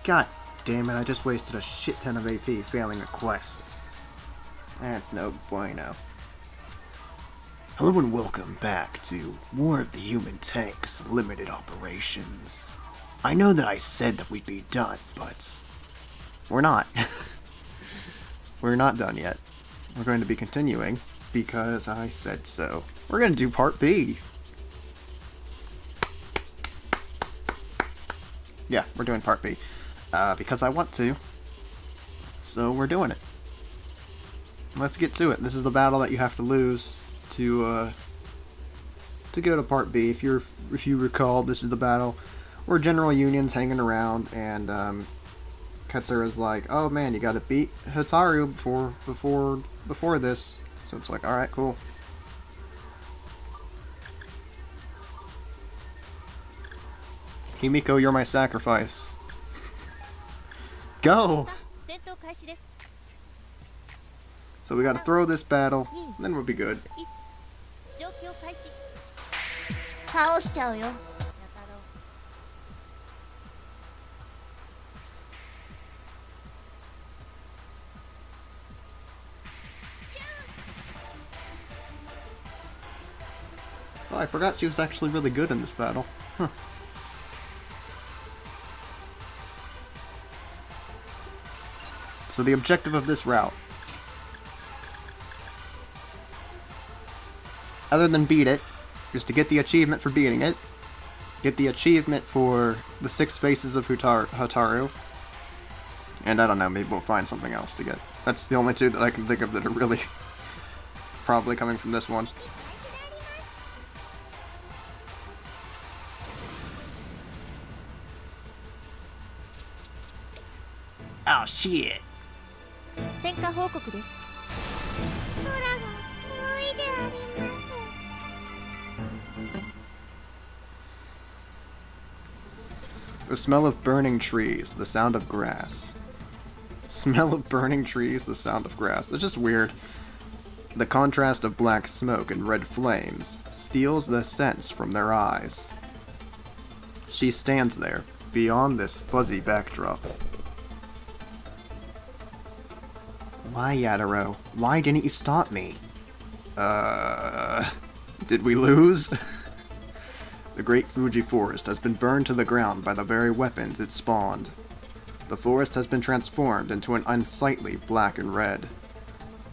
God damn it, I just wasted a shit ton of AP failing a quest. That's no bueno. Hello and welcome back to War of the Human Tanks Limited Operations. I know that I said that we'd be done, but we're not. We're not done yet. We're going to be continuing because I said so. We're going to do Part B. Yeah, we're doing Part B. Because I want to. So we're doing it. Let's get to it. This is the battle that you have to lose to go to Part B. If you recall, this is the battle where General Union's hanging around and Katsura's like, "Oh man, you gotta beat Hotaru before this." So it's like, alright, cool. Himiko, you're my sacrifice. Go! So we gotta throw this battle, and then we'll be good. Oh, I forgot she was actually really good in this battle. Huh. So the objective of this route, other than beat it, is to get the achievement for beating it, get the achievement for the 6 faces of Hotaru, and I don't know, maybe we'll find something else to get. That's the only 2 that I can think of that are really probably coming from this one. Oh shit! The smell of burning trees, the sound of grass. Smell of burning trees, the sound of grass. It's just weird. The contrast of black smoke and red flames steals the sense from their eyes. She stands there, beyond this fuzzy backdrop. Why, Yadaro? Why didn't you stop me? Did we lose? The great Fuji forest has been burned to the ground by the very weapons it spawned. The forest has been transformed into an unsightly black and red.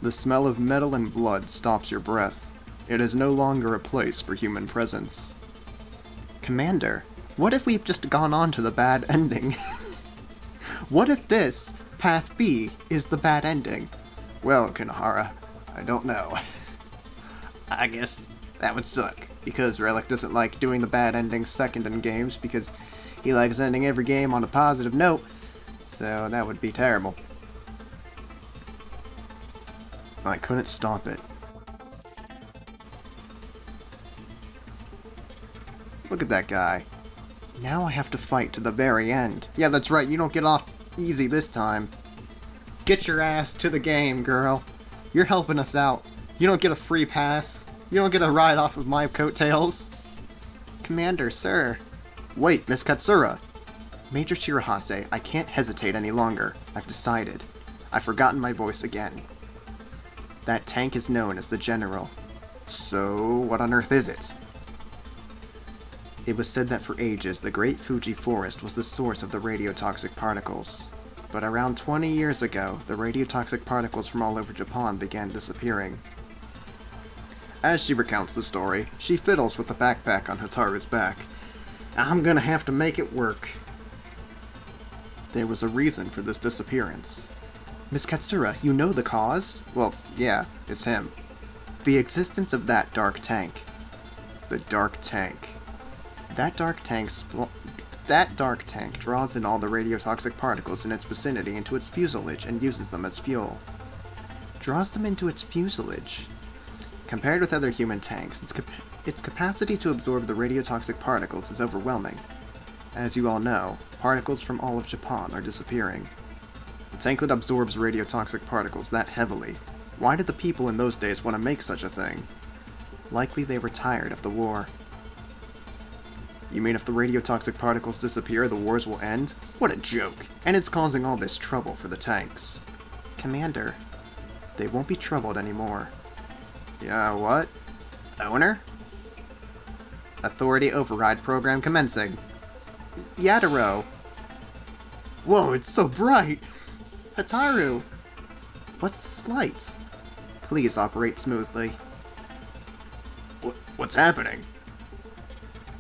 The smell of metal and blood stops your breath. It is no longer a place for human presence. Commander, what if we've just gone on to the bad ending? What if this, Path B, is the bad ending? Well, Konohara, I don't know. I guess that would suck, because Relic doesn't like doing the bad endings second in games, because he likes ending every game on a positive note, so that would be terrible. I couldn't stop it. Look at that guy. Now I have to fight to the very end. Yeah, that's right, you don't get off easy this time. Get your ass to the game, girl. You're helping us out. You don't get a free pass. You don't get a ride off of my coattails. Commander, sir. Wait, Miss Katsura. Major Shirahase, I can't hesitate any longer. I've decided. I've forgotten my voice again. That tank is known as the General. So, what on earth is it? It was said that for ages, the Great Fuji Forest was the source of the radiotoxic particles. But around 20 years ago, the radiotoxic particles from all over Japan began disappearing. As she recounts the story, she fiddles with the backpack on Hotaru's back. I'm gonna have to make it work. There was a reason for this disappearance. Miss Katsura, you know the cause? Well, yeah, it's him. The existence of that dark tank. The dark tank. That dark tank draws in all the radiotoxic particles in its vicinity into its fuselage and uses them as fuel. Draws them into its fuselage. Compared with other human tanks, its capacity to absorb the radiotoxic particles is overwhelming. As you all know, particles from all of Japan are disappearing. A tank that absorbs radiotoxic particles that heavily. Why did the people in those days want to make such a thing? Likely they were tired of the war. You mean if the radiotoxic particles disappear, the wars will end? What a joke. And it's causing all this trouble for the tanks. Commander, they won't be troubled anymore. Yeah, what? Owner? Authority override program commencing. Yatoro. Whoa, it's so bright! Hotaru! What's this light? Please operate smoothly. What's happening?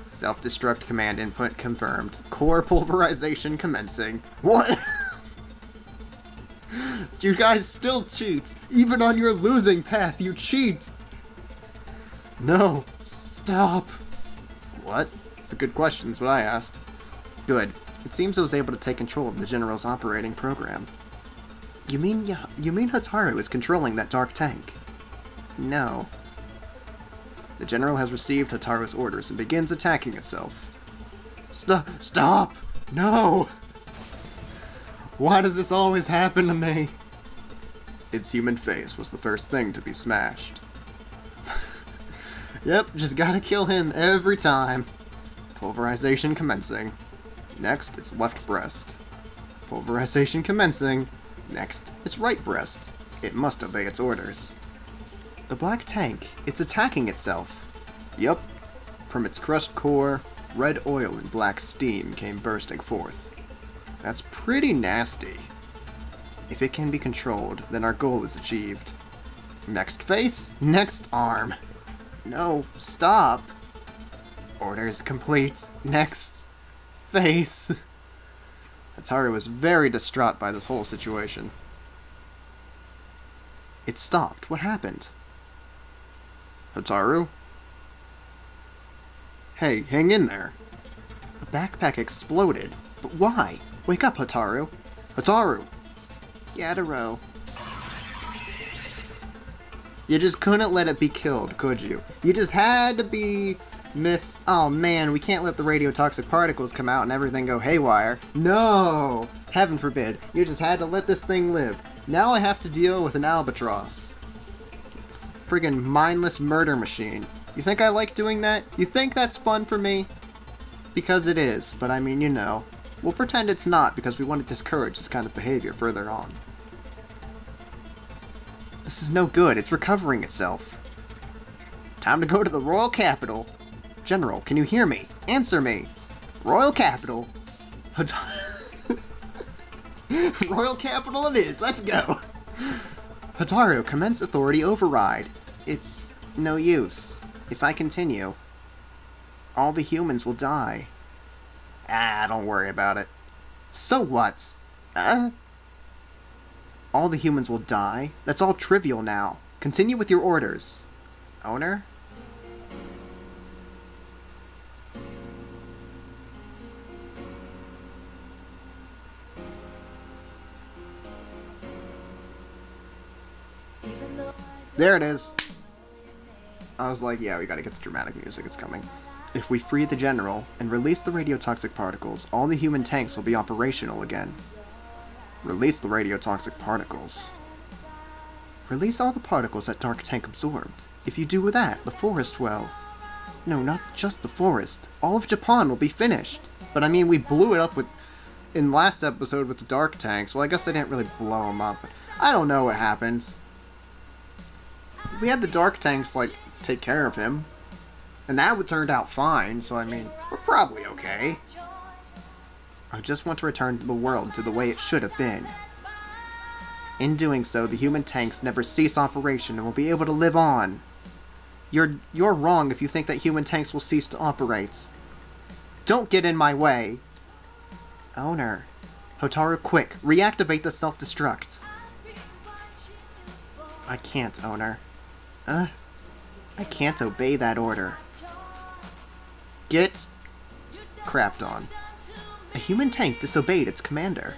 Self-destruct command input confirmed. Core pulverization commencing. What? You guys still cheat! Even on your losing path, you cheat! No! Stop! What? It's a good question, is what I asked. Good. It seems I was able to take control of the General's operating program. You mean Hotaru is controlling that dark tank? No. The General has received Hotaru's orders and begins attacking itself. Stop! No! Why does this always happen to me? Its human face was the first thing to be smashed. Yep, just gotta kill him every time. Pulverization commencing. Next, its left breast. Pulverization commencing. Next, its right breast. It must obey its orders. The black tank, it's attacking itself. Yup. From its crushed core, red oil and black steam came bursting forth. That's pretty nasty. If it can be controlled, then our goal is achieved. Next face, next arm. No, stop. Orders complete. Next face. Hotaru was very distraught by this whole situation. It stopped. What happened? Hotaru? Hey, hang in there. The backpack exploded. But why? Wake up, Hotaru. Hotaru! Yatoro. You just couldn't let it be killed, could you? You just had to be oh man, we can't let the radiotoxic particles come out and everything go haywire. No! Heaven forbid. You just had to let this thing live. Now I have to deal with an albatross. It's a friggin' mindless murder machine. You think I like doing that? You think that's fun for me? Because it is, but I mean, you know. We'll pretend it's not because we want to discourage this kind of behavior further on. This is no good. It's recovering itself. Time to go to the Royal Capital. General, can you hear me? Answer me. Royal Capital. Royal Capital it is. Let's go. Hotaru, commence authority override. It's no use. If I continue, all the humans will die. Don't worry about it. So what? All the humans will die? That's all trivial now. Continue with your orders. Owner? There it is. I was like, yeah, we gotta get the dramatic music, it's coming. If we free the General and release the radiotoxic particles, all the human tanks will be operational again. Release the radiotoxic particles. Release all the particles that Dark Tank absorbed. If you do that, the forest will. No, not just the forest. All of Japan will be finished. But I mean, we blew it up in last episode with the Dark Tanks. Well, I guess I didn't really blow them up. I don't know what happened. We had the Dark Tanks, like, take care of him. And that turned out fine, so I mean, we're probably okay. I just want to return the world to the way it should have been. In doing so, the human tanks never cease operation and will be able to live on. You're wrong if you think that human tanks will cease to operate. Don't get in my way. Owner. Hotaru, quick, reactivate the self-destruct. I can't, Owner. I can't obey that order. Get crapped on. A human tank disobeyed its commander.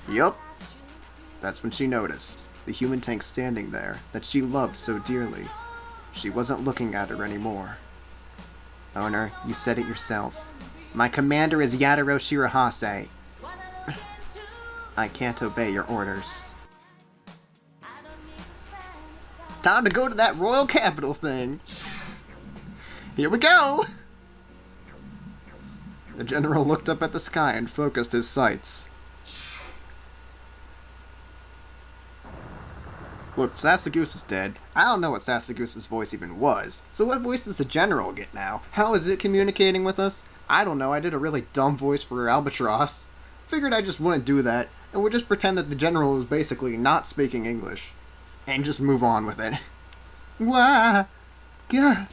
Yup. That's when she noticed, the human tank standing there, that she loved so dearly. She wasn't looking at her anymore. Owner, you said it yourself. My commander is Yatoro Shirahase. I can't obey your orders. Time to go to that Royal Capital thing. Here we go! The general looked up at the sky and focused his sights. Look, Sasagusa's dead. I don't know what Sasagusa's voice even was. So what voice does the general get now? How is it communicating with us? I don't know, I did a really dumb voice for Albatross. Figured I just wouldn't do that, and would just pretend that the general is basically not speaking English. And just move on with it. Wah! Gah!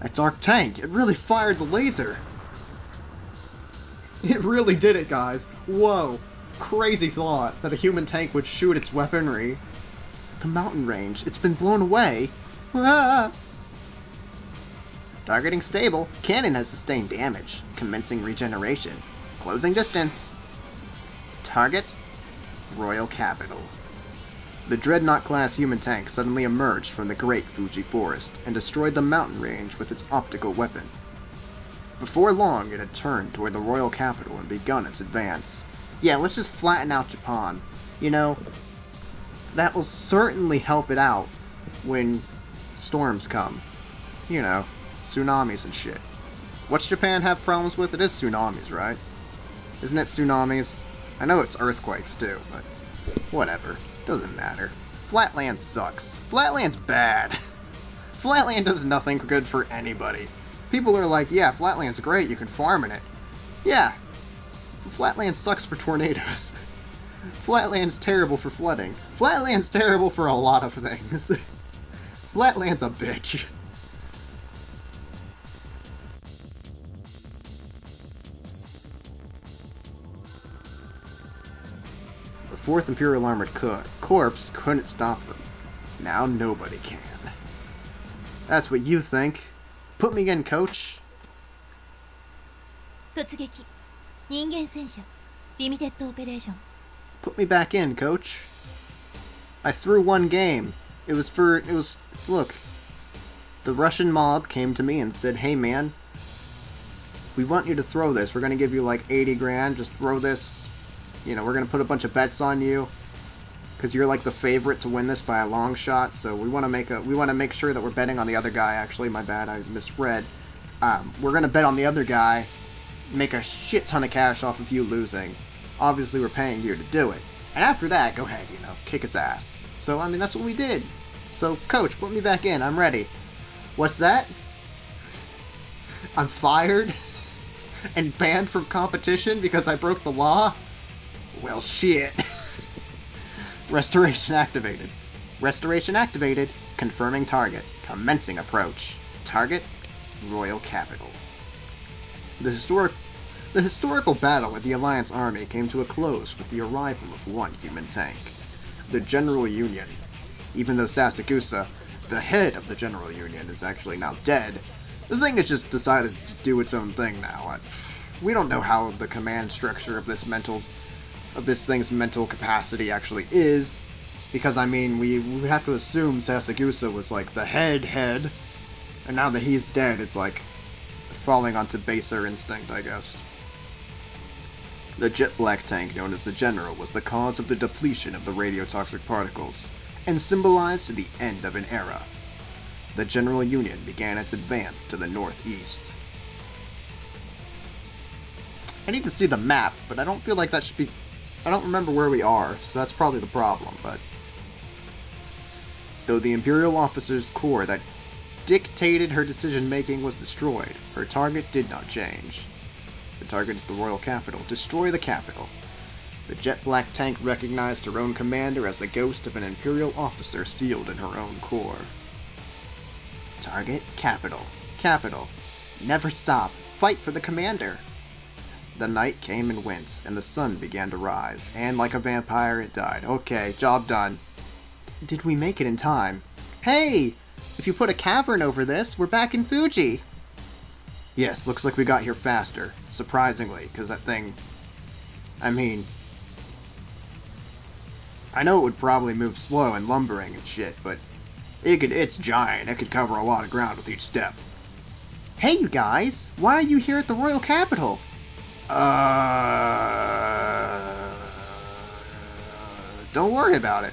That dark tank, it really fired the laser. It really did it, guys. Whoa. Crazy thought that a human tank would shoot its weaponry. The mountain range, it's been blown away. Ah! Targeting stable. Cannon has sustained damage. Commencing regeneration. Closing distance. Target. Royal Capital. The Dreadnought-class human tank suddenly emerged from the Great Fuji Forest and destroyed the mountain range with its optical weapon. Before long, it had turned toward the Royal Capital and begun its advance. Yeah, let's just flatten out Japan. You know, that will certainly help it out when storms come. You know, tsunamis and shit. What's Japan have problems with? It is tsunamis, right? Isn't it tsunamis? I know it's earthquakes too, but whatever. Doesn't matter. Flatland sucks. Flatland's bad. Flatland does nothing good for anybody. People are like, yeah, Flatland's great, you can farm in it. Yeah. Flatland sucks for tornadoes. Flatland's terrible for flooding. Flatland's terrible for a lot of things. Flatland's a bitch. The 4th Imperial Armored Corps couldn't stop them. Now nobody can. That's what you think. Put me in, coach. 突撃人間戦車リミテッドオペレーション Put me back in, coach. I threw one game. Look. The Russian mob came to me and said, hey man, we want you to throw this. We're gonna give you like 80 grand, just throw this. You know, we're gonna put a bunch of bets on you. Because you're like the favorite to win this by a long shot, so we want to make sure that we're betting on the other guy. Actually, my bad, I misread. We're gonna bet on the other guy, make a shit ton of cash off of you losing. Obviously, we're paying you to do it, and after that, go ahead, you know, kick his ass. So I mean, that's what we did. So, coach, put me back in. I'm ready. What's that? I'm fired and banned from competition because I broke the law? Well, shit. Restoration activated. Restoration activated. Confirming target. Commencing approach. Target, Royal Capital. The historical battle with the Alliance army came to a close with the arrival of one human tank. The General Union. Even though Sasagusa, the head of the General Union, is actually now dead, the thing has just decided to do its own thing now. We don't know how the command structure of this thing's mental capacity actually is, because I mean, we have to assume Sasagusa was like the head, and now that he's dead, it's like falling onto baser instinct, I guess. The jet black tank known as the General was the cause of the depletion of the radiotoxic particles, and symbolized the end of an era. The General Union began its advance to the northeast. I need to see the map, but I don't feel like that should be... I don't remember where we are, so that's probably the problem, but... Though the Imperial officers' corps that dictated her decision-making was destroyed, her target did not change. The target is the Royal Capital. Destroy the capital. The jet black tank recognized her own commander as the ghost of an Imperial officer sealed in her own core. Target, capital. Capital. Never stop. Fight for the commander. The night came and went, and the sun began to rise, and like a vampire, it died. Okay, job done. Did we make it in time? Hey! If you put a cavern over this, we're back in Fuji! Yes, looks like we got here faster. Surprisingly, because that thing... I mean... I know it would probably move slow and lumbering and shit, but... It's giant. It could cover a lot of ground with each step. Hey, you guys! Why are you here at the Royal Capital? Don't worry about it.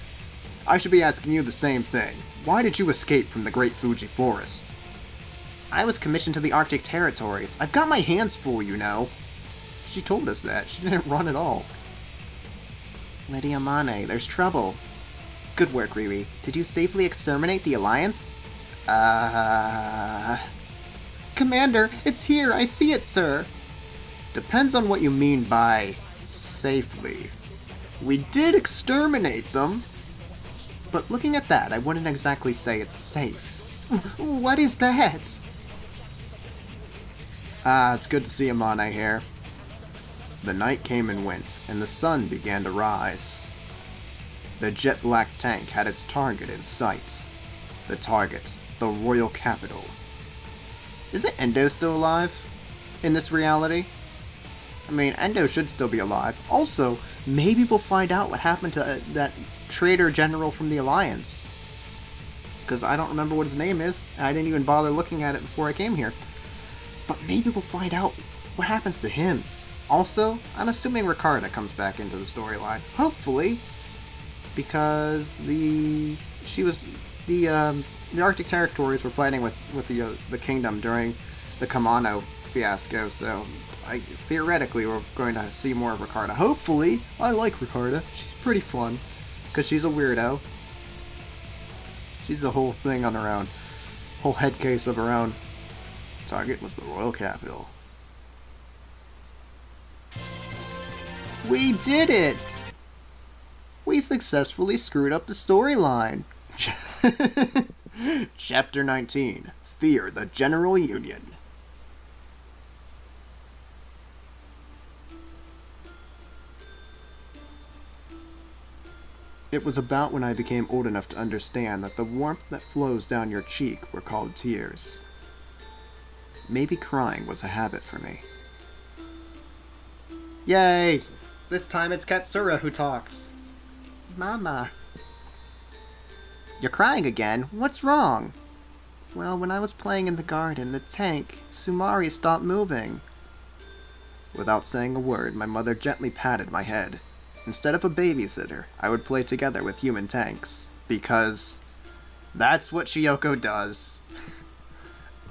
I should be asking you the same thing. Why did you escape from the Great Fuji Forest? I was commissioned to the Arctic territories. I've got my hands full, you know. She told us that. She didn't run at all. Lady Amane, there's trouble. Good work, Riri. Did you safely exterminate the Alliance? Commander, it's here. I see it, sir. Depends on what you mean by safely. We did exterminate them. But looking at that, I wouldn't exactly say it's safe. What is that? It's good to see Amane here. The night came and went, and the sun began to rise. The jet black tank had its target in sight. The target, the royal capital. Isn't Endo still alive? In this reality? I mean, Endo should still be alive. Also, maybe we'll find out what happened to that traitor general from the Alliance. Because I don't remember what his name is, and I didn't even bother looking at it before I came here. But maybe we'll find out what happens to him. Also, I'm assuming Ricarda comes back into the storyline. Hopefully. Because the Arctic territories were fighting with the kingdom during the Kamano fiasco, so theoretically we're going to see more of Ricarda. Hopefully. I like Ricarda. She's pretty fun. Because she's a weirdo. She's a whole thing on her own. Whole head case of her own. Target was the royal capital. We did it! We successfully screwed up the storyline. Chapter 19. Fear the General Union. It was about when I became old enough to understand that the warmth that flows down your cheek were called tears. Maybe crying was a habit for me. Yay! This time it's Katsura who talks. Mama. You're crying again? What's wrong? Well, when I was playing in the garden, the tank, Sumari, stopped moving. Without saying a word, my mother gently patted my head. Instead of a babysitter, I would play together with human tanks. Because that's what Shiyoko does.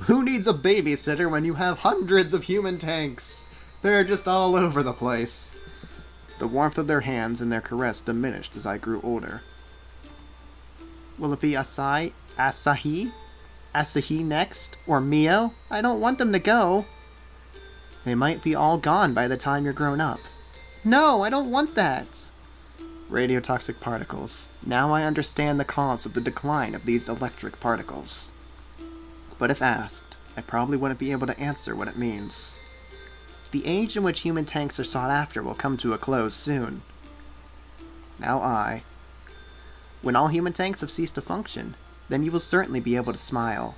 Who needs a babysitter when you have hundreds of human tanks? They're just all over the place. The warmth of their hands and their caress diminished as I grew older. Will it be Asahi next? Or Mio? I don't want them to go. They might be all gone by the time you're grown up. No, I don't want that. Radiotoxic particles. Now I understand the cause of the decline of these electric particles. But if asked, I probably wouldn't be able to answer what it means. The age in which human tanks are sought after will come to a close soon. Now when all human tanks have ceased to function, then you will certainly be able to smile.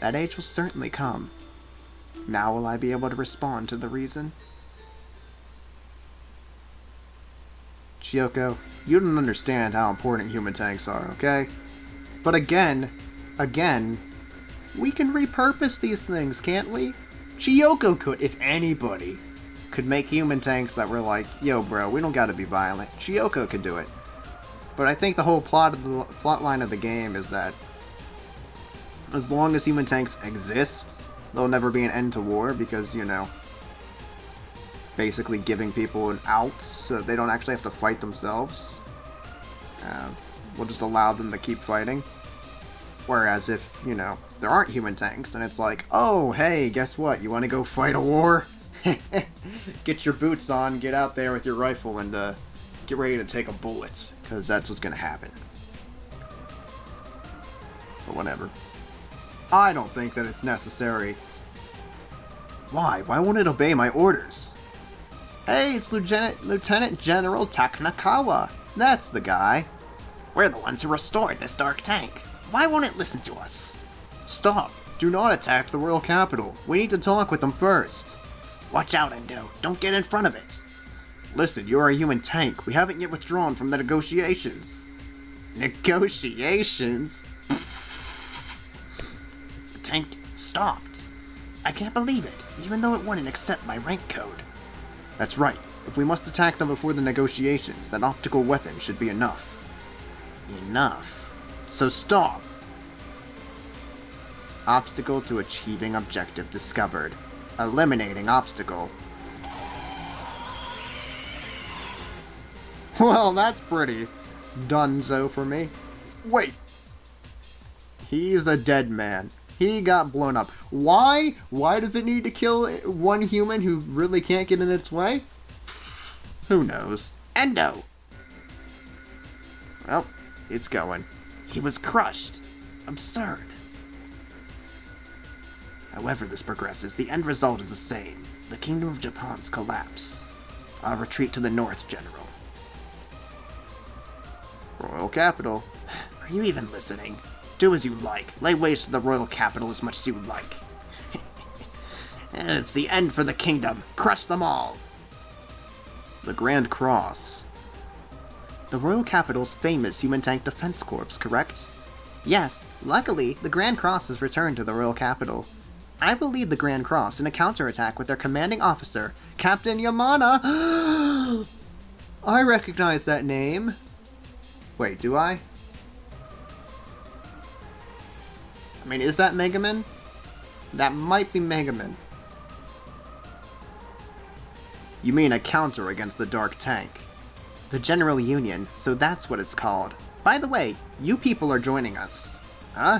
That age will certainly come. Now will I be able to respond to the reason? Chiyoko, you don't understand how important human tanks are, okay? But again, we can repurpose these things, can't we? Chiyoko could, if anybody could make human tanks that were like, yo bro, we don't gotta be violent. Chiyoko could do it. But I think the whole plot line of the game is that as long as human tanks exist, there'll never be an end to war because, you know, basically giving people an out so that they don't actually have to fight themselves. We'll just allow them to keep fighting. Whereas if, you know, there aren't human tanks and it's like, oh, hey, guess what? You want to go fight a war? Get your boots on, get out there with your rifle, and get ready to take a bullet, because that's what's going to happen. But whatever. I don't think that it's necessary. Why? Why won't it obey my orders? Hey, it's Lieutenant General Takanakawa. That's the guy. We're the ones who restored this dark tank. Why won't it listen to us? Stop. Do not attack the royal capital. We need to talk with them first. Watch out, Endo. Don't get in front of it. Listen, you're a human tank. We haven't yet withdrawn from the negotiations. Negotiations? The tank stopped. I can't believe it, even though it wouldn't accept my rank code. That's right. If we must attack them before the negotiations, that optical weapon should be enough. Enough. So stop. Obstacle to achieving objective discovered. Eliminating obstacle. Well, that's pretty donezo for me. Wait. He's a dead man. He got blown up. Why? Why does it need to kill one human who really can't get in its way? Who knows? Endo! Well, it's going. He was crushed. Absurd. However this progresses, the end result is the same. The Kingdom of Japan's collapse. I'll retreat to the north, General. Royal Capital. Are you even listening? Do as you like. Lay waste to the Royal Capital as much as you like. It's the end for the kingdom. Crush them all. The Grand Cross. The Royal Capital's famous Human Tank Defense Corps, correct? Yes. Luckily, the Grand Cross has returned to the Royal Capital. I will lead the Grand Cross in a counterattack with their commanding officer, Captain Yamana. I recognize that name. Wait, do I? I mean, is that Megaman? That might be Megaman. You mean a counter against the Dark Tank? The General Union, so that's what it's called. By the way, you people are joining us. Huh?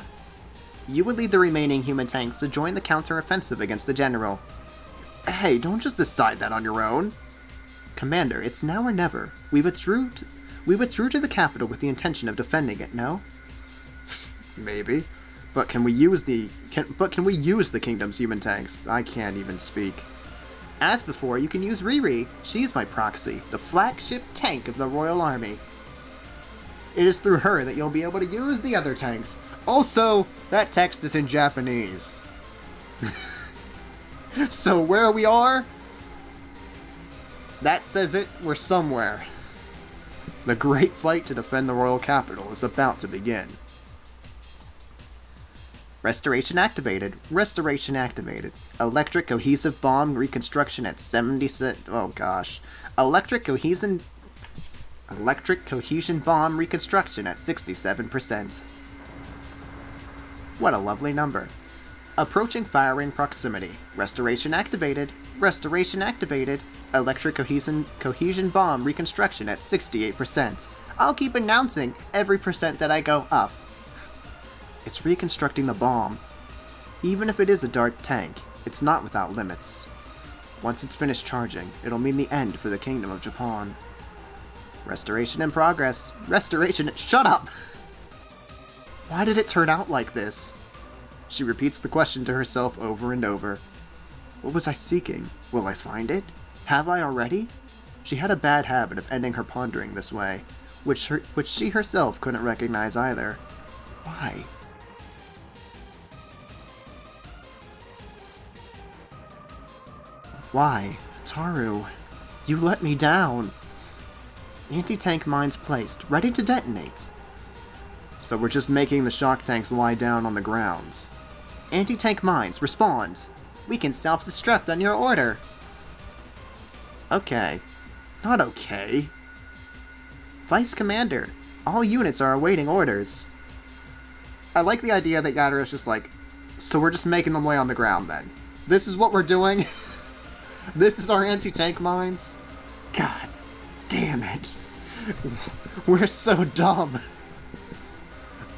You would lead the remaining human tanks to join the counter-offensive against the General. Hey, don't just decide that on your own. Commander, it's now or never. We withdrew to the capital with the intention of defending it, no? Maybe. But can we use the kingdom's human tanks? I can't even speak. As before, you can use Riri. She's my proxy, the flagship tank of the Royal Army. It is through her that you'll be able to use the other tanks. Also, that text is in Japanese. So where we are, that says it, we're somewhere. The great fight to defend the Royal Capital is about to begin. Restoration activated. Restoration activated. Electric cohesive bomb reconstruction at 70%. Oh gosh. Electric cohesion bomb reconstruction at 67%. What a lovely number. Approaching firing proximity. Restoration activated. Restoration activated. Electric cohesion bomb reconstruction at 68%. I'll keep announcing every percent that I go up. It's reconstructing the bomb. Even if it is a dark tank, it's not without limits. Once it's finished charging, it'll mean the end for the Kingdom of Japan. Restoration in progress. Restoration— Shut up! Why did it turn out like this? She repeats the question to herself over and over. What was I seeking? Will I find it? Have I already? She had a bad habit of ending her pondering this way, which she herself couldn't recognize either. Why? Why? Taru, you let me down. Anti-tank mines placed, ready to detonate. So we're just making the shock tanks lie down on the ground. Anti-tank mines, respond. We can self-destruct on your order. Okay. Not okay. Vice Commander, all units are awaiting orders. I like the idea that Yadira's just like, so we're just making them lay on the ground then. This is what we're doing? This is our anti-tank mines? God damn it. We're so dumb.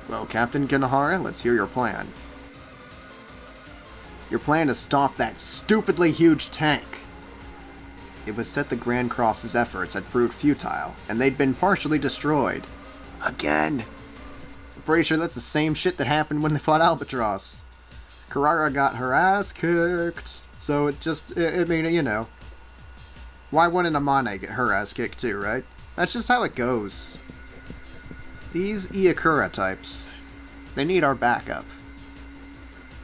Well, Captain Kinohara, let's hear your plan. Your plan to stop that stupidly huge tank. It was said the Grand Cross's efforts had proved futile, and they'd been partially destroyed. Again. I'm pretty sure that's the same shit that happened when they fought Albatross. Karara got her ass kicked. So I mean, you know. Why wouldn't Amane get her ass kicked too, right? That's just how it goes. These Iakura types, they need our backup.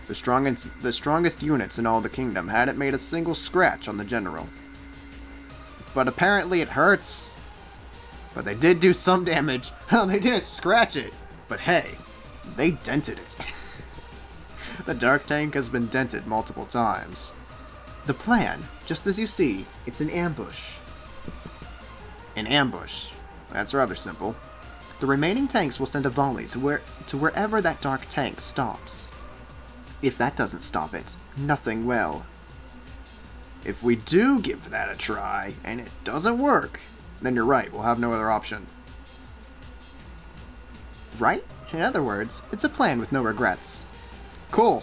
The strongest units in all the kingdom hadn't made a single scratch on the general. But apparently it hurts. But they did do some damage. They didn't scratch it. But hey, they dented it. The Dark Tank has been dented multiple times. The plan, just as you see, it's an ambush. An ambush. That's rather simple. The remaining tanks will send a volley to wherever that Dark Tank stops. If that doesn't stop it, nothing will. If we do give that a try, and it doesn't work, then you're right, we'll have no other option. Right? In other words, it's a plan with no regrets. Cool.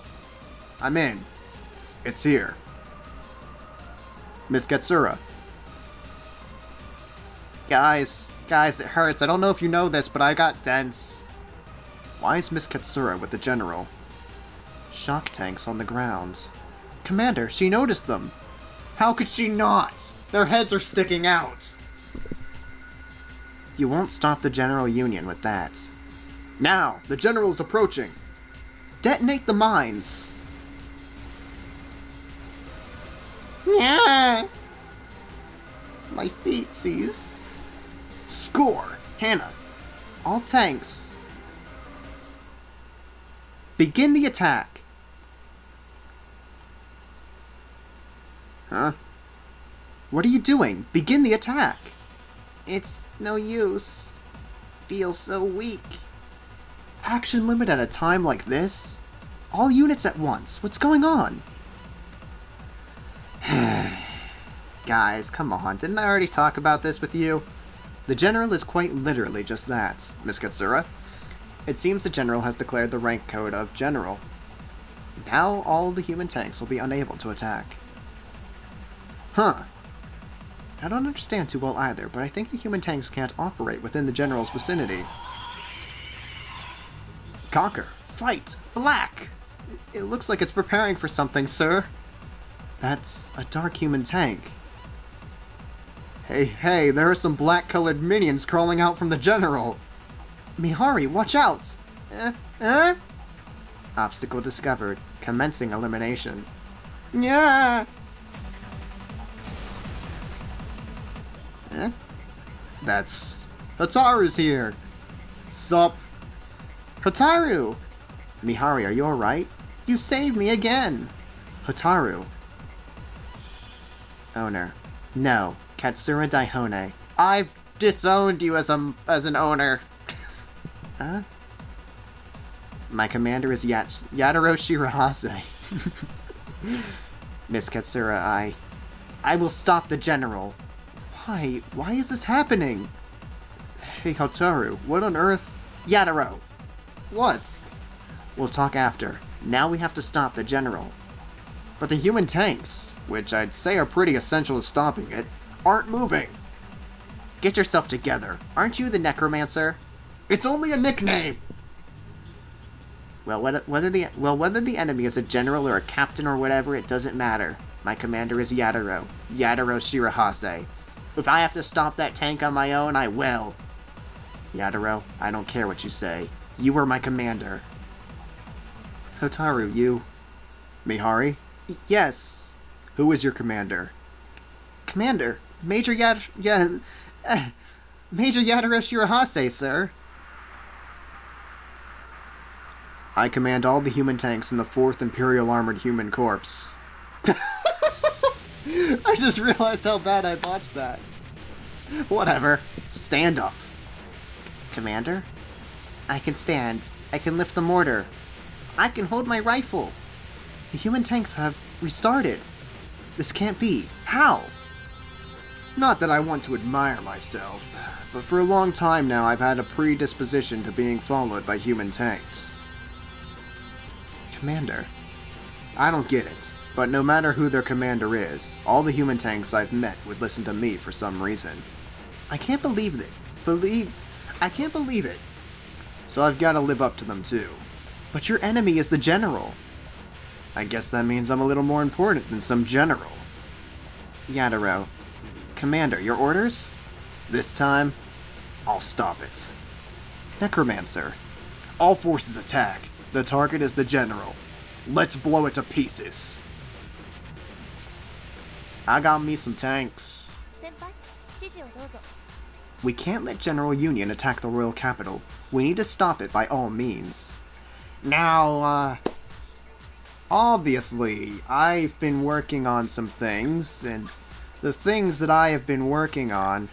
I'm in. It's here. Miss Katsura. Guys, it hurts. I don't know if you know this, but I got dense. Why is Miss Katsura with the general? Shock tanks on the ground. Commander, she noticed them. How could she not? Their heads are sticking out. You won't stop the General Union with that. Now, the general is approaching. Detonate the mines. Yeah. My feet seize. Score, Hannah. All tanks. Begin the attack. Huh? What are you doing? Begin the attack. It's no use. Feel so weak. Action limit at a time like this? All units at once. What's going on? Guys, come on. Didn't I already talk about this with you? The general is quite literally just that, Miss Katsura. It seems the general has declared the rank code of general. Now all the human tanks will be unable to attack. Huh. I don't understand too well either, but I think the human tanks can't operate within the general's vicinity. Conquer! Fight! Black! It looks like it's preparing for something, sir. That's a dark human tank. Hey, there are some black-colored minions crawling out from the general. Mihari, watch out! Obstacle discovered. Commencing elimination. Yeah. That's... Hotaru's here! Sup? Hotaru! Mihari, are you alright? You saved me again! Hotaru. Owner. No. Katsura Daihone. I've disowned you as an owner. Huh? My commander is Yadaro Shirahase. Miss Katsura, I will stop the general. Why? Why is this happening? Hey, Hotaru, what on earth? Yadaro! What? We'll talk after. Now we have to stop the general. But the human tanks, which I'd say are pretty essential to stopping it, aren't moving. Get yourself together. Aren't you the necromancer? It's only a nickname! Well, whether the enemy is a general or a captain or whatever, it doesn't matter. My commander is Yadaro Shirahase. If I have to stop that tank on my own, I will. Yadaro, I don't care what you say. You are my commander. Hotaru, you... Mihari? Yes. Who is your commander? Commander? Major Yadaro Shirahase, sir. I command all the human tanks in the 4th Imperial Armored Human Corps. I just realized how bad I botched that. Whatever. Stand up. Commander? I can stand. I can lift the mortar. I can hold my rifle. The human tanks have restarted. This can't be. How? Not that I want to admire myself, but for a long time now I've had a predisposition to being followed by human tanks. Commander. I don't get it, but no matter who their commander is, all the human tanks I've met would listen to me for some reason. I can't believe it. I can't believe it. So I've got to live up to them too. But your enemy is the general. I guess that means I'm a little more important than some general. Yadaro. Commander, your orders? This time, I'll stop it. Necromancer. All forces attack. The target is the general. Let's blow it to pieces. I got me some tanks. We can't let General Union attack the royal capital. We need to stop it by all means. Now, obviously, I've been working on some things, and the things that I have been working on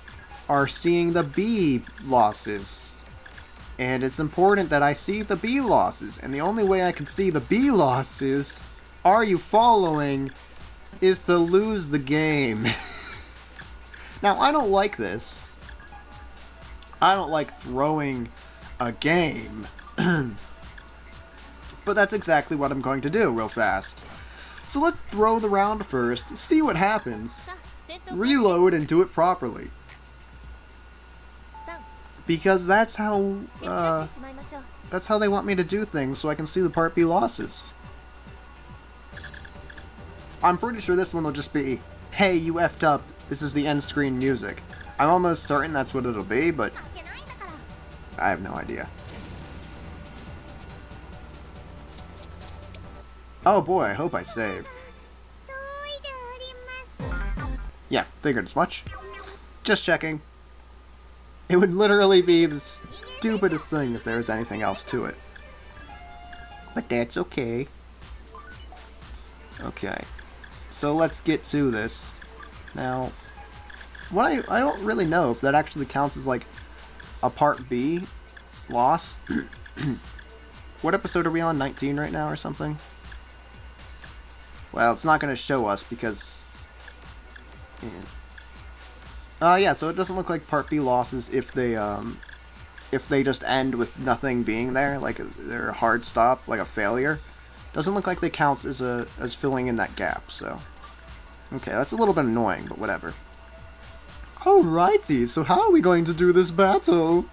are seeing the B losses. And it's important that I see the B losses. And the only way I can see the B losses, are you following, is to lose the game. Now, I don't like this. I don't like throwing a game. But that's exactly what I'm going to do real fast. So let's throw the round first, see what happens, reload and do it properly. Because that's how they want me to do things, so I can see the Part B losses. I'm pretty sure this one will just be, hey, you effed up, this is the end screen music. I'm almost certain that's what it'll be, but I have no idea. Oh boy, I hope I saved. Yeah, figured as much. Just checking. It would literally be the stupidest thing if there was anything else to it. But that's okay. Okay. So let's get to this. Now, what I don't really know if that actually counts as like a Part B loss. What episode are we on? 19 right now or something? Well, it's not going to show us because... yeah, so it doesn't look like Part B losses if they just end with nothing being there, like they're a hard stop, like a failure. Doesn't look like they count as filling in that gap, so... Okay, that's a little bit annoying, but whatever. Alrighty, so how are we going to do this battle?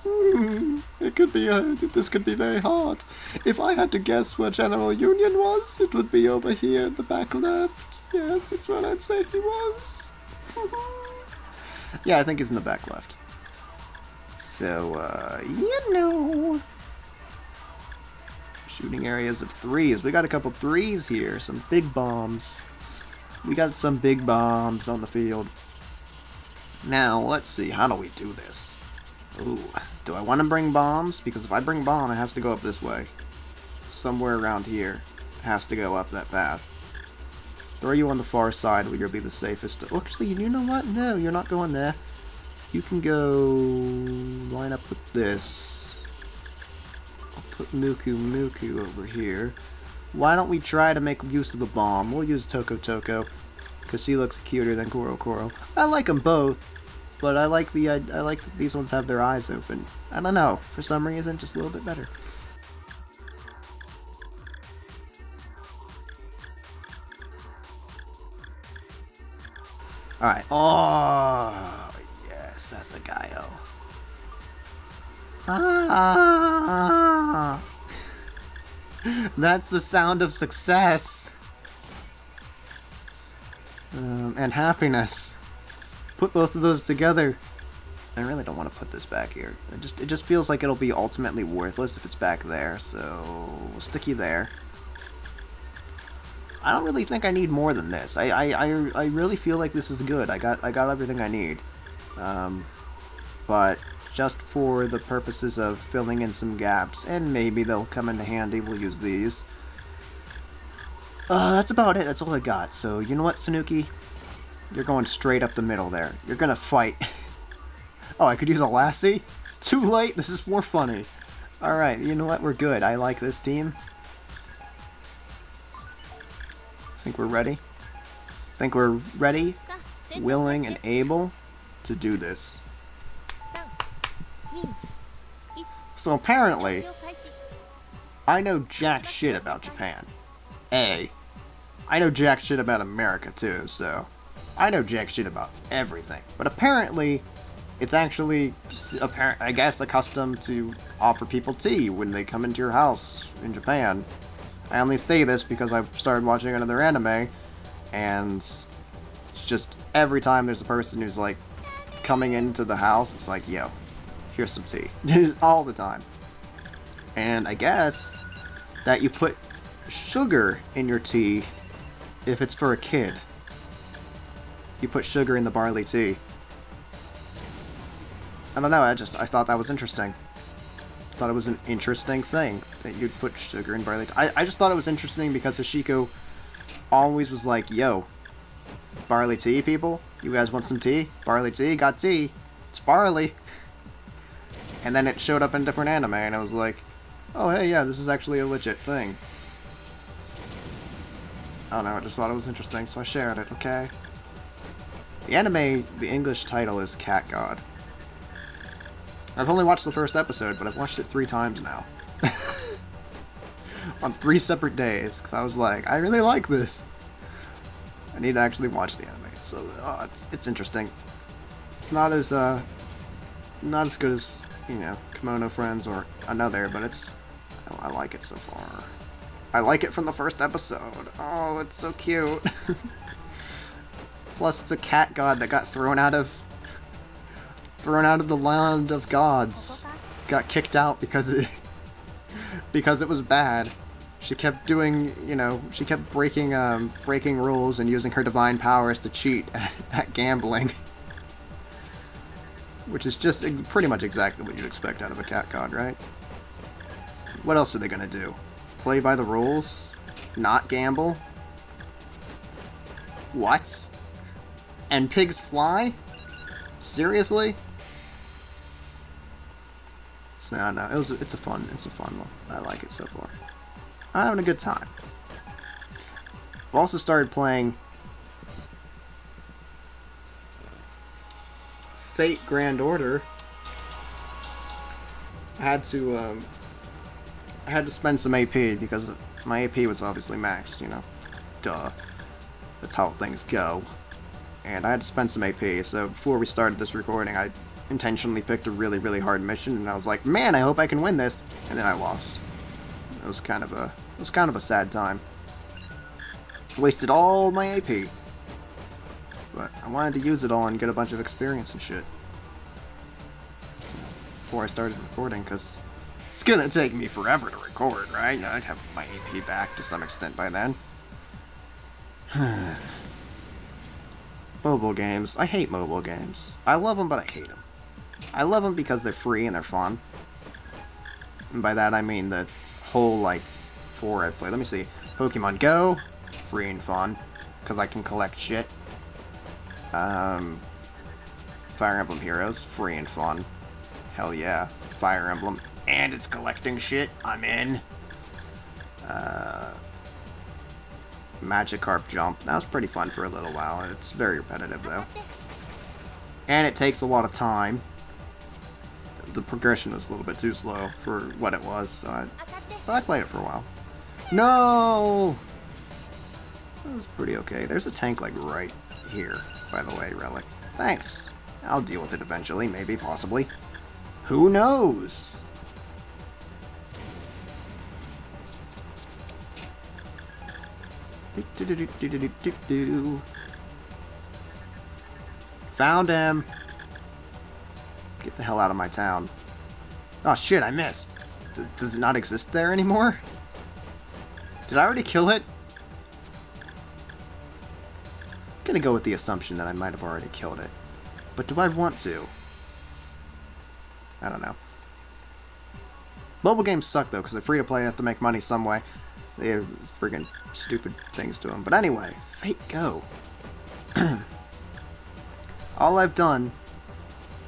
It could be, this could be very hard. If I had to guess where General Union was, it would be over here in the back left. Yes, that's what I'd say he was. Yeah, I think he's in the back left. So, you know... Shooting areas of 3s. We got a couple 3s here. Some big bombs. We got some big bombs on the field. Now, let's see. How do we do this? Ooh. Do I want to bring bombs? Because if I bring bomb, it has to go up this way. Somewhere around here. It has to go up that path. Throw you on the far side where you'll be the safest. Oh, actually, you know what? No, you're not going there. You can go line up with this. I'll put Muku over here. Why don't we try to make use of a bomb? We'll use Toko, because he looks cuter than Koro. I like them both, but I like that these ones have their eyes open. I don't know, for some reason, just a little bit better. Alright. Oh, yes, that's a Gaio. Ah, that's the sound of success. And happiness. Put both of those together. I really don't want to put this back here. It just feels like it'll be ultimately worthless if it's back there, so we'll stick you there. I don't really think I need more than this. I really feel like this is good. I got everything I need. But just for the purposes of filling in some gaps, and maybe they'll come into handy, we'll use these. That's about it. That's all I got. So, you know what, Sanuki? You're going straight up the middle there. You're gonna fight. Oh, I could use a lassie? Too late. This is more funny. Alright, you know what? We're good. I like this team. Think we're ready? Think we're ready, willing, and able to do this. So apparently, I know jack shit about Japan. I know jack shit about America too, so I know jack shit about everything. But apparently, it's actually, I guess, accustomed to offer people tea when they come into your house in Japan. I only say this because I've started watching another anime, and it's just every time there's a person who's like coming into the house, it's like, yo, here's some tea. All the time. And I guess that you put sugar in your tea if it's for a kid. You put sugar in the barley tea. I don't know, I thought that was interesting. Thought it was an interesting thing that you'd put sugar in barley tea. I just thought it was interesting because Hashiko always was like, yo, barley tea, people? You guys want some tea? Barley tea? Got tea. It's barley. And then it showed up in different anime, and I was like, oh, hey, yeah, this is actually a legit thing. I don't know, I just thought it was interesting, so I shared it, okay? The anime, the English title is Cat God. I've only watched the first episode, but I've watched it 3 times now. On 3 separate days, because I was like, I really like this. I need to actually watch the anime, so it's interesting. It's not as good as, you know, Kimono Friends or another, but I like it so far. I like it from the first episode. Oh, it's so cute. Plus, it's a cat god that got thrown out of the land of gods. Got kicked out because it was bad. She kept doing, you know, she kept breaking rules and using her divine powers to cheat at gambling. Which is just pretty much exactly what you'd expect out of a cat god, right? What else are they gonna do? Play by the rules? Not gamble? What? And pigs fly? Seriously? So no, it's a fun one. I like it so far. I'm having a good time. I've also started playing Fate Grand Order. I had to spend some AP because my AP was obviously maxed, you know. Duh. That's how things go. And I had to spend some AP, so before we started this recording, I intentionally picked a really, really hard mission, and I was like, man, I hope I can win this. And then I lost. It was kind of a sad time. Wasted all my AP. But I wanted to use it all and get a bunch of experience and shit. So, before I started recording, because it's gonna take me forever to record, right? I'd have my AP back to some extent by then. Mobile games. I hate mobile games. I love them, but I hate them. I love them because they're free and they're fun. And by that I mean the whole, like, 4 I've played. Let me see. Pokemon Go, free and fun, because I can collect shit. Fire Emblem Heroes, free and fun. Hell yeah. Fire Emblem. And it's collecting shit. I'm in. Magikarp Jump. That was pretty fun for a little while. It's very repetitive, though. And it takes a lot of time. The progression was a little bit too slow for what it was, so but I played it for a while. No! That was pretty okay. There's a tank, like, right here, by the way, Relic. Thanks. I'll deal with it eventually, maybe, possibly. Who knows? Found him. Get the hell out of my town. Oh shit, I missed. Does it not exist there anymore? Did I already kill it? I'm gonna go with the assumption that I might have already killed it. But do I want to? I don't know. Mobile games suck though, because they're free to play, you have to make money some way. They have friggin' stupid things to them. But anyway, Fate Go. All I've done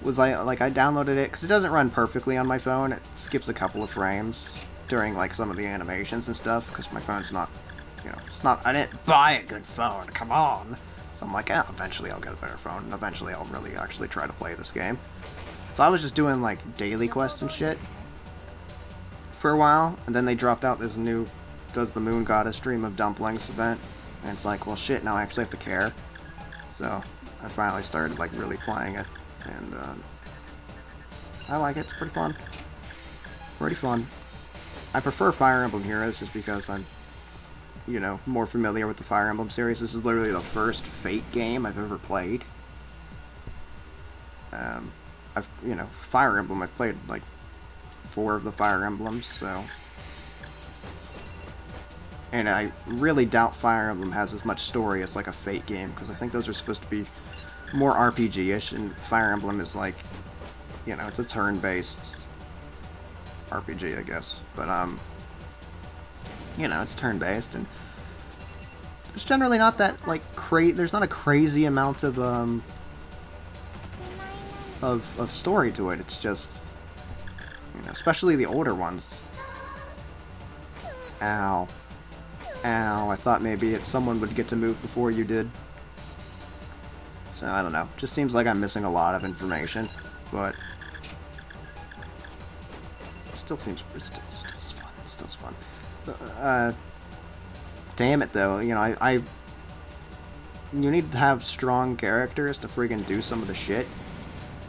was I downloaded it, because it doesn't run perfectly on my phone. It skips a couple of frames during, like, some of the animations and stuff, because my phone's not, you know, it's not, I didn't buy a good phone, come on! So I'm like, yeah, eventually I'll get a better phone, and eventually I'll really actually try to play this game. So I was just doing, like, daily quests and shit for a while, and then they dropped out this new Does the Moon Goddess Dream of Dumplings event, and it's like, well shit, now I actually have to care. So I finally started, like, really playing it, and I like it. It's pretty fun. Pretty fun. I prefer Fire Emblem Heroes just because I'm, you know, more familiar with the Fire Emblem series. This is literally the first Fate game I've ever played. You know, Fire Emblem, I've played, like, 4 of the Fire Emblems, so. And I really doubt Fire Emblem has as much story as, like, a Fate game, because I think those are supposed to be more RPG-ish, and Fire Emblem is, like, you know, it's a turn-based RPG, I guess. But, you know, it's turn-based, and there's generally not that, like, there's not a crazy amount of story to it. It's just, You know, especially the older ones. Ow. Ow, I thought maybe someone would get to move before you did. So, I don't know. Just seems like I'm missing a lot of information, but... It still seems... It's fun. Still fun. Damn it, though. You know, you need to have strong characters to friggin' do some of the shit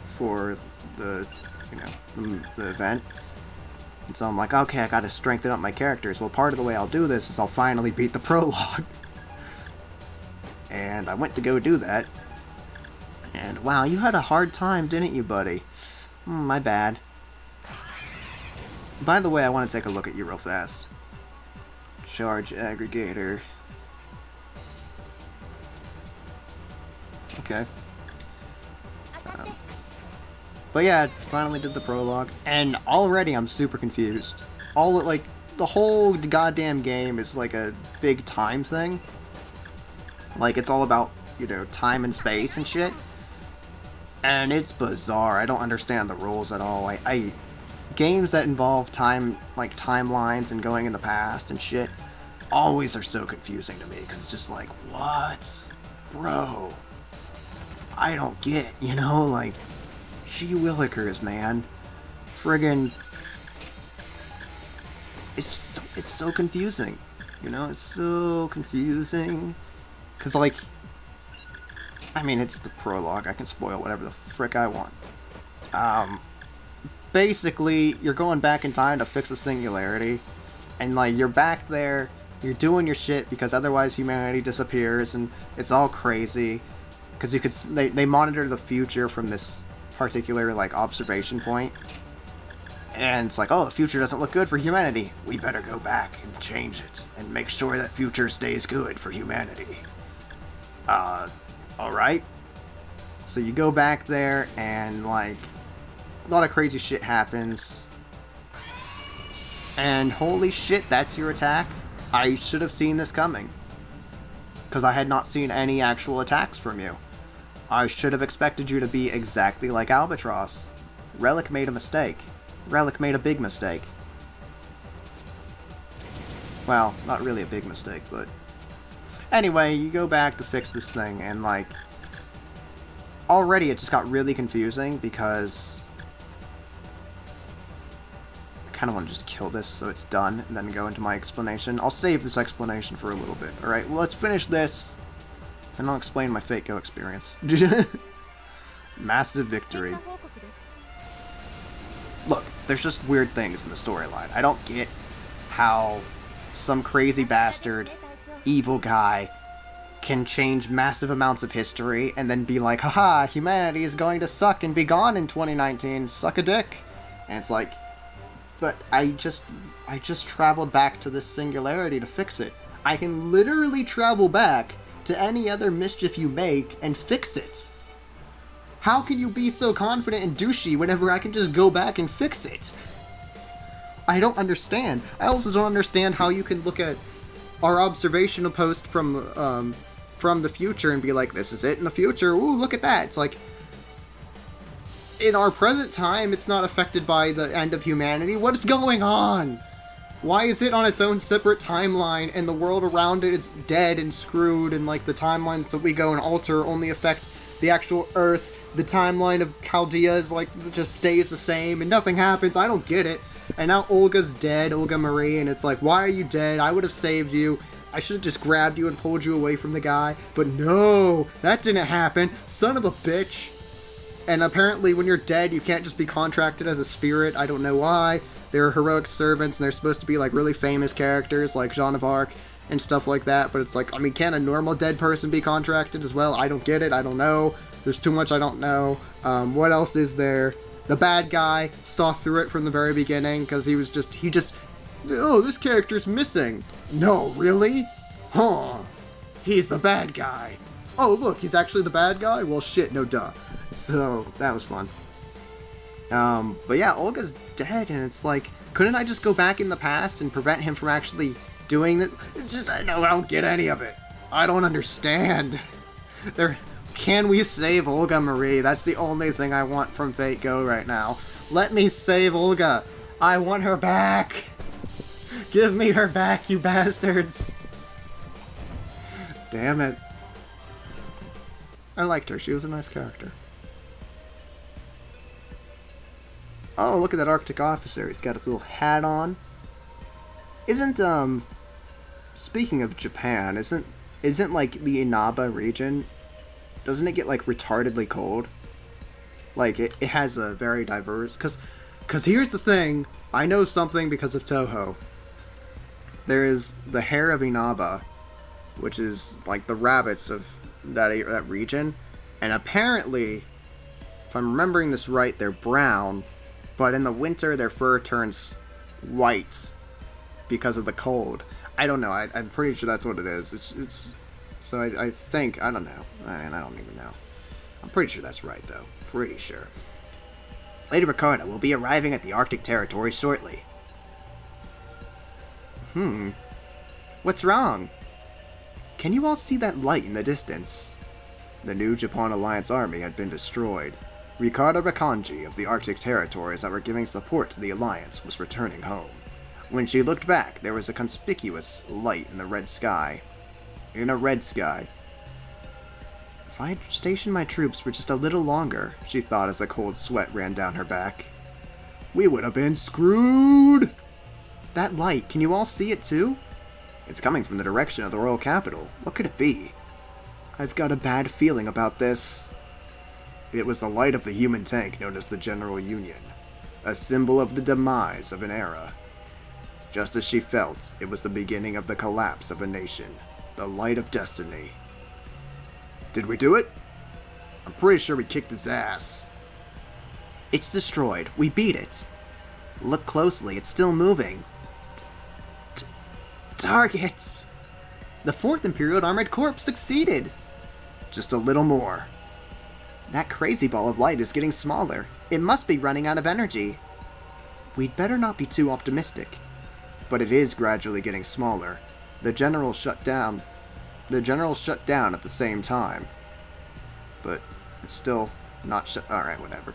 for the, you know, the event. And so I'm like, okay, I gotta strengthen up my characters. Well, part of the way I'll do this is I'll finally beat the prologue. And I went to go do that. And wow, you had a hard time, didn't you, buddy? My bad. By the way, I want to take a look at you real fast. Charge aggregator. Okay. But yeah, finally did the prologue, and already I'm super confused. The whole goddamn game is like a big time thing. Like, it's all about, you know, time and space and shit. And it's bizarre. I don't understand the rules at all. Games that involve time, like timelines and going in the past and shit, always are so confusing to me, because it's just like, what? Bro. I don't get, you know, like, gee willikers, man. Friggin'... It's so confusing. You know, it's so confusing. Because, like... I mean, it's the prologue. I can spoil whatever the frick I want. Basically, you're going back in time to fix a singularity. And, like, you're back there, you're doing your shit, because otherwise humanity disappears, and it's all crazy. Because you could... They monitor the future from this particular, like, observation point. And it's like, oh, the future doesn't look good for humanity. We better go back and change it, and make sure that future stays good for humanity. Alright. So you go back there, and, like, a lot of crazy shit happens. And holy shit, that's your attack? I should have seen this coming. Because I had not seen any actual attacks from you. I should have expected you to be exactly like Albatross. Relic made a mistake. Relic made a big mistake. Well, not really a big mistake, but... Anyway, you go back to fix this thing, and, like... Already it just got really confusing, because... I kind of want to just kill this so it's done, and then go into my explanation. I'll save this explanation for a little bit. Alright, well, let's finish this, and I'll explain my Fate Go experience. Massive victory. Look, there's just weird things in the storyline. I don't get how some crazy bastard, evil guy, can change massive amounts of history and then be like, haha, humanity is going to suck and be gone in 2019, suck a dick. And it's like, but I just traveled back to this singularity to fix it. I can literally travel back to any other mischief you make and fix it. How can you be so confident and douchey whenever I can just go back and fix it? I don't understand. I also don't understand how you can look at our observational post from the future and be like, this is it in the future, ooh, look at that. It's like, in our present time, it's not affected by the end of humanity. What is going on? Why is it on its own separate timeline, and the world around it is dead and screwed, and, like, the timelines that we go and alter only affect the actual Earth? The timeline of Chaldea is, like, just stays the same, and nothing happens. I don't get it. And now Olga's dead, Olga Marie, and it's like, why are you dead? I would have saved you. I should have just grabbed you and pulled you away from the guy. But no, that didn't happen. Son of a bitch. And apparently when you're dead, you can't just be contracted as a spirit. I don't know why. They're heroic servants, and they're supposed to be, like, really famous characters, like Joan of Arc and stuff like that. But it's like, I mean, can a normal dead person be contracted as well? I don't get it. I don't know. There's too much I don't know. What else is there? The bad guy saw through it from the very beginning, because he just, oh, this character's missing. No, really? Huh. He's the bad guy. Oh, look, he's actually the bad guy? Well, shit, no duh. So, that was fun. But yeah, Olga's dead, and it's like, couldn't I just go back in the past and prevent him from actually doing that? It's just, I don't get any of it. I don't understand. Can we save Olga Marie? That's the only thing I want from Fate Go right now. Let me save Olga. I want her back! Give me her back, you bastards! Damn it. I liked her. She was a nice character. Oh, look at that Arctic officer. He's got his little hat on. Isn't, speaking of Japan, isn't like the Inaba region, doesn't it get like retardedly cold? Like, it has a very diverse, cause here's the thing, I know something because of Toho. There is the hair of Inaba, which is like the rabbits of that region, and apparently, if I'm remembering this right, they're brown, but in the winter their fur turns white because of the cold. I don't know. I'm pretty sure that's what it is. It's. So I think, I don't know. I don't even know. I'm pretty sure that's right though. Pretty sure. Lady Ricardo will be arriving at the Arctic territory shortly. What's wrong? Can you all see that light in the distance? The New Japan Alliance army had been destroyed. Ricardo Rakanji of the Arctic territories that were giving support to the Alliance was returning home. When she looked back, there was a conspicuous light in the red sky. In a red sky. If I'd stationed my troops for just a little longer, she thought as a cold sweat ran down her back, we would have been screwed! That light, can you all see it too? It's coming from the direction of the royal capital. What could it be? I've got a bad feeling about this. It was the light of the human tank known as the General Union, a symbol of the demise of an era. Just as she felt, it was the beginning of the collapse of a nation, the light of destiny. Did we do it? I'm pretty sure we kicked his ass. It's destroyed. We beat it. Look closely, it's still moving. Targets! The 4th Imperial Armored Corps succeeded! Just a little more. That crazy ball of light is getting smaller. It must be running out of energy. We'd better not be too optimistic. But it is gradually getting smaller. The general shut down at the same time. But it's still not shut. Alright, whatever.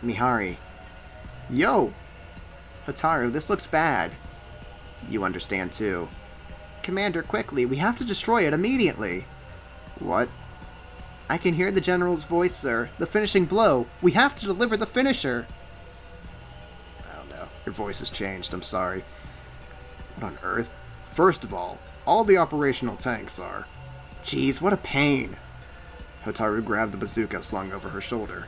Mihari. Yo! Hotaru, this looks bad. You understand too. Commander, quickly, we have to destroy it immediately. What? I can hear the general's voice, sir. The finishing blow. We have to deliver the finisher. I don't know. Your voice has changed, I'm sorry. What on earth? First of all the operational tanks are. Jeez, what a pain. Hotaru grabbed the bazooka slung over her shoulder.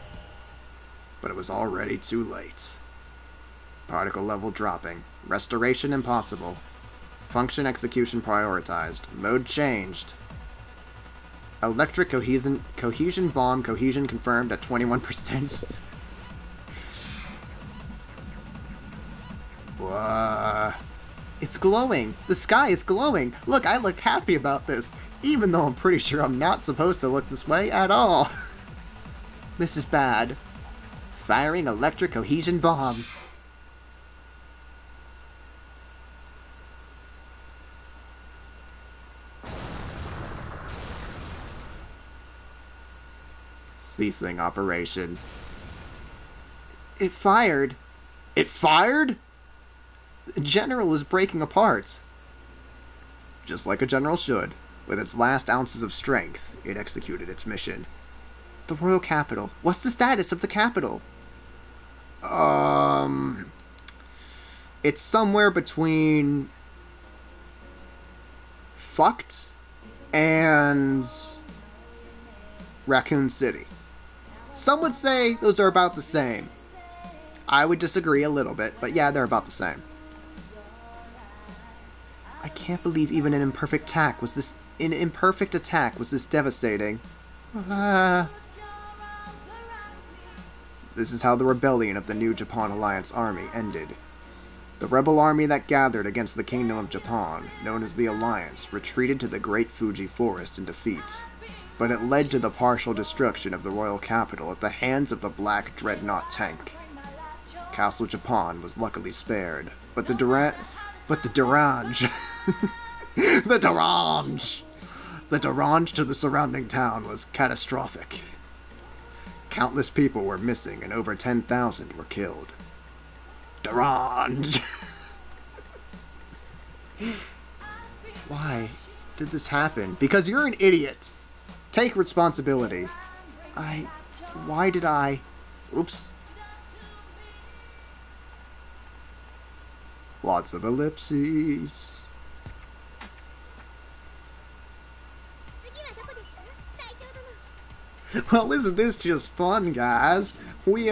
But it was already too late. Particle level dropping. Restoration impossible. Function execution prioritized. Mode changed. Electric cohesion bomb cohesion confirmed at 21%. It's glowing. The sky is glowing. Look, I look happy about this, even though I'm pretty sure I'm not supposed to look this way at all. This is bad. Firing electric cohesion bomb. Ceasing operation. It fired. It fired? The general is breaking apart. Just like a general should. With its last ounces of strength, it executed its mission. The royal capital. What's the status of the capital? It's somewhere between fucked and Raccoon City. Some would say those are about the same. I would disagree a little bit, but yeah, they're about the same. I can't believe even an imperfect attack was this devastating. This is how the rebellion of the New Japan Alliance army ended. The rebel army that gathered against the Kingdom of Japan, known as the Alliance, retreated to the Great Fuji Forest in defeat. But it led to the partial destruction of the royal capital at the hands of the Black Dreadnought tank. Castle Japan was luckily spared, but the Derange... the Derange to the surrounding town was catastrophic. Countless people were missing and over 10,000 were killed. Orange. Why did this happen? Because you're an idiot. Take responsibility. Why did I... Oops. Lots of ellipses. Well, isn't this just fun, guys? We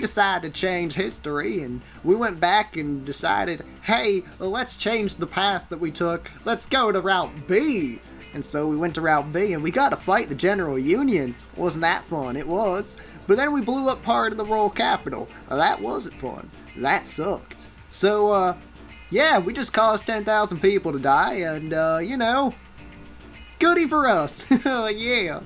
decided to change history, and we went back and decided, hey, well, let's change the path that we took. Let's go to Route B. And so we went to Route B, and we got to fight the General Union. Wasn't that fun? It was. But then we blew up part of the Royal Capital. That wasn't fun. That sucked. So, yeah, we just caused 10,000 people to die, and, you know, goody for us. Yeah.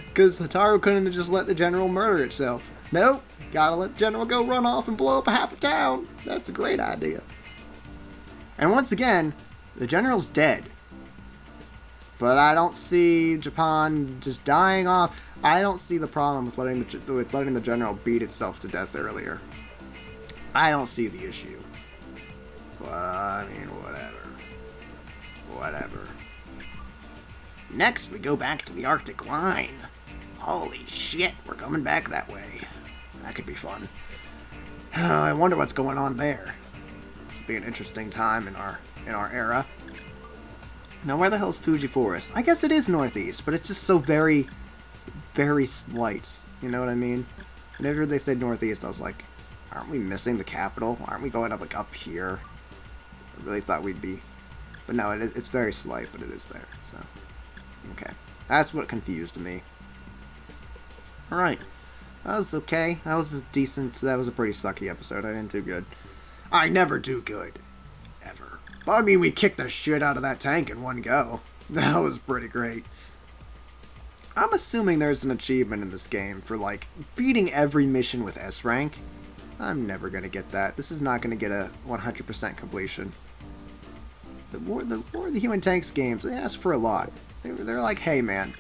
Because Hotaru couldn't have just let the General murder itself. Nope. Gotta let the General go run off and blow up half a town. That's a great idea. And once again, the General's dead. But I don't see Japan just dying off. I don't see the problem with letting the General beat itself to death earlier. I don't see the issue. But, I mean, whatever. Whatever. Next, we go back to the Arctic Line. Holy shit, we're coming back that way. That could be fun. I wonder what's going on there. This will be an interesting time in our era. Now, where the hell's Fuji Forest? I guess it is northeast, but it's just so very, very slight. You know what I mean? Whenever they said northeast, I was like, aren't we missing the capital? Aren't we going up, like, up here? I really thought we'd be... But no, it's very slight, but it is there, so... Okay. That's what confused me. Alright. That was okay. That was a pretty sucky episode. I didn't do good. I never do good. Ever. But I mean, we kicked the shit out of that tank in one go. That was pretty great. I'm assuming there's an achievement in this game for, like, beating every mission with S rank. I'm never gonna get that. This is not gonna get a 100% completion. The War of the Human Tanks games, they ask for a lot. They're like, hey man,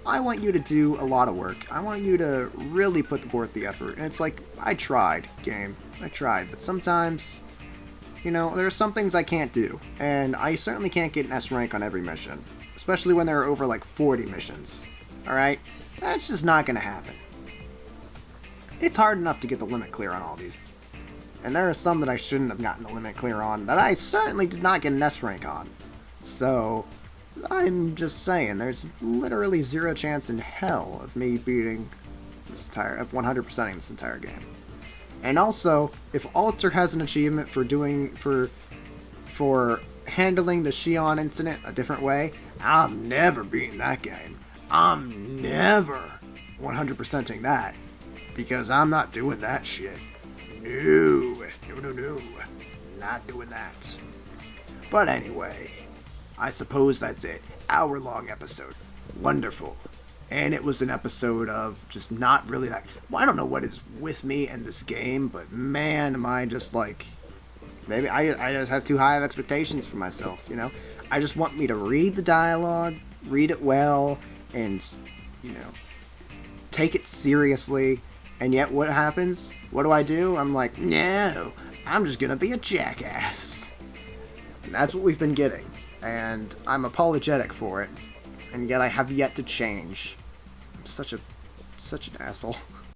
I want you to do a lot of work. I want you to really put forth the effort. And it's like, I tried, game. I tried. But sometimes, you know, there are some things I can't do. And I certainly can't get an S rank on every mission. Especially when there are over like 40 missions. Alright? That's just not going to happen. It's hard enough to get the limit clear on all these. And there are some that I shouldn't have gotten the limit clear on that I certainly did not get an S rank on. So... I'm just saying, there's literally zero chance in hell of me beating this entire, of 100%ing this entire game. And also, if Alter has an achievement for handling the Shion incident a different way, I'm never beating that game. I'm never 100%ing that. Because I'm not doing that shit. No. Not doing that. But anyway... I suppose that's it. Hour-long episode. Wonderful. And it was an episode of just not really that... Well, I don't know what is with me and this game, but man, am I just like... Maybe I just have too high of expectations for myself, you know? I just want me to read the dialogue, read it well, and, you know, take it seriously. And yet what happens? What do? I'm like, no, I'm just gonna be a jackass. And that's what we've been getting. And I'm apologetic for it, and yet I have yet to change. I'm such an asshole.